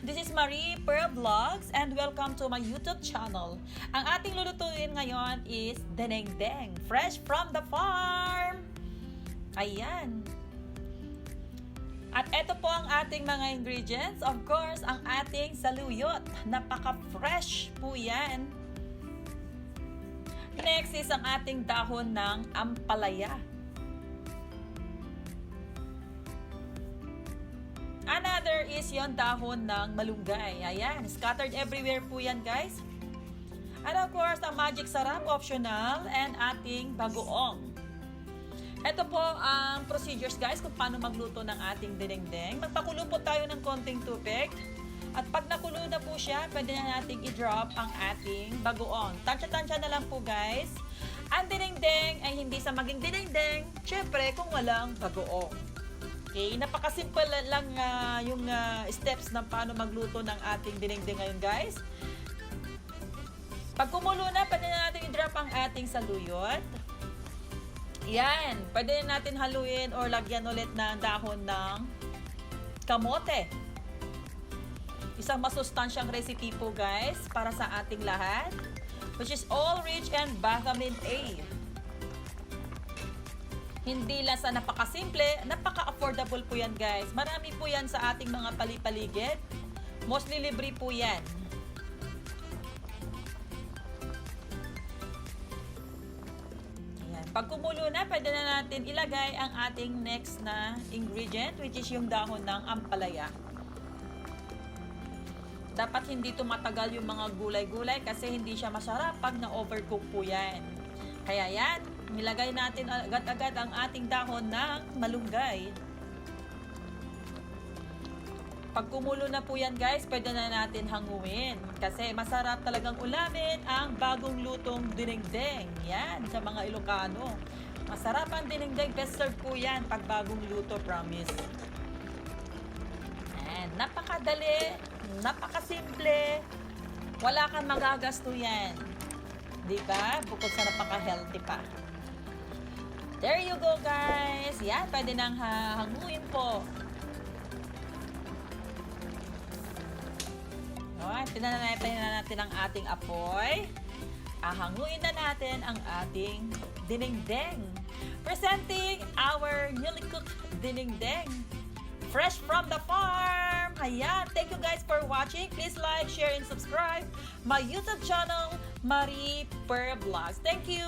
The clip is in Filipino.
This is Marie Per Vlogs and welcome to my YouTube channel. Ang ating lulutuin ngayon is denengdeng, fresh from the farm. Ayan. At ito po ang ating mga ingredients. Of course, ang ating saluyot. Napaka-fresh po yan. Next is ang ating dahon ng ampalaya. Another is yung dahon ng malunggay. Ayan, scattered everywhere po yan, guys. And of course, ang magic sarap, optional, and ating bagoong. Ito po ang procedures, guys, kung paano magluto ng ating denengdeng. Magpakulo po tayo ng konting tubig. At pag nakulo na po siya, pwede na nating i-drop ang ating bagoong. Tansya-tansya na lang po, guys. Ang denengdeng ay hindi sa maging denengdeng, syempre, kung walang bagoong. Okay, napakasimple lang yung steps ng paano magluto ng ating denengdeng ngayon, guys. Pag kumulo na, pwede na natin i-drop ang ating saluyot. Yan, pwede na natin haluin or lagyan ulit ng dahon ng kamote. Isang masustansyang recipe po, guys, para sa ating lahat, which is all rich and vitamin A. Hindi lang sa napakasimple, napaka-affordable po yan, guys. Marami po yan sa ating mga palipaligid. Mostly libre po yan. Ayan. Pag kumulo na, pwede na natin ilagay ang ating next na ingredient, which is yung dahon ng ampalaya. Dapat hindi tumatagal yung mga gulay-gulay kasi hindi siya masarap pag na-overcook po yan. Kaya yan, nilagay natin agad-agad ang ating dahon ng malunggay. Pag kumulo na po yan, guys, pwede na natin hanguin. Kasi masarap talagang ulamin ang bagong lutong denengdeng. Yan, sa mga Ilocano. Masarap ang denengdeng. Best serve po yan pag bagong luto, promise. And napakadali, napakasimple. Wala kang magagasto yan. Diba? Bukod sa napaka-healthy pa. There you go, guys. Yan, pwede nang hanguin po. Alright, tinanaypay na natin ang ating apoy. Hanguin na natin ang ating denengdeng. Presenting our newly cooked denengdeng. Fresh from the farm. Ayan, thank you guys for watching. Please like, share, and subscribe my YouTube channel, Marie Per Vlogs. Thank you.